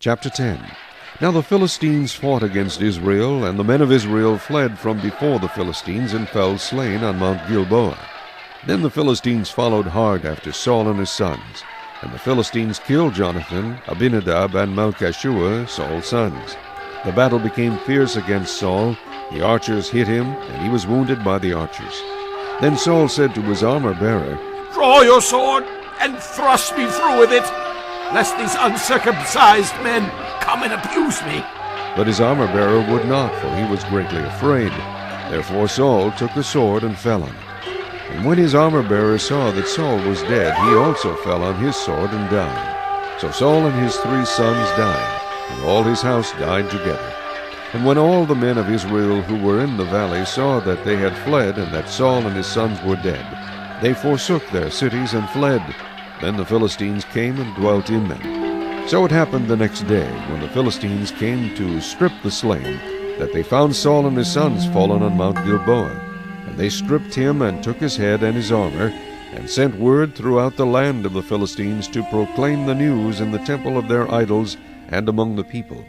Chapter 10. Now the Philistines fought against Israel, and the men of Israel fled from before the Philistines and fell slain on Mount Gilboa. Then the Philistines followed hard after Saul and his sons, and the Philistines killed Jonathan, Abinadab, and Malchishua, Saul's sons. The battle became fierce against Saul. The archers hit him, and he was wounded by the archers. Then Saul said to his armor-bearer, "Draw your sword and thrust me through with it, lest these uncircumcised men come and abuse me." But his armor-bearer would not, for he was greatly afraid. Therefore Saul took the sword and fell on it. And when his armor-bearer saw that Saul was dead, he also fell on his sword and died. So Saul and his 3 sons died, and all his house died together. And when all the men of Israel who were in the valley saw that they had fled, and that Saul and his sons were dead, they forsook their cities and fled. Then the Philistines came and dwelt in them. So it happened the next day, when the Philistines came to strip the slain, that they found Saul and his sons fallen on Mount Gilboa. And they stripped him, and took his head and his armor, and sent word throughout the land of the Philistines to proclaim the news in the temple of their idols and among the people.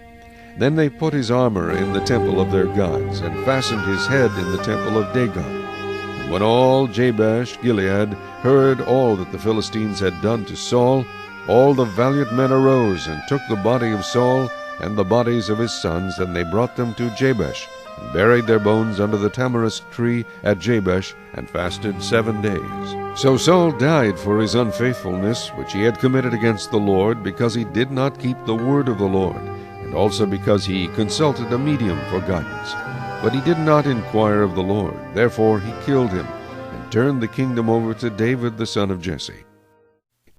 Then they put his armor in the temple of their gods, and fastened his head in the temple of Dagon. And when all Jabesh Gilead heard all that the Philistines had done to Saul, all the valiant men arose, and took the body of Saul and the bodies of his sons, and they brought them to Jabesh, and buried their bones under the tamarisk tree at Jabesh, and fasted 7 days. So Saul died for his unfaithfulness, which he had committed against the Lord, because he did not keep the word of the Lord, and also because he consulted a medium for guidance. But he did not inquire of the Lord. Therefore he killed him, and turned the kingdom over to David the son of Jesse.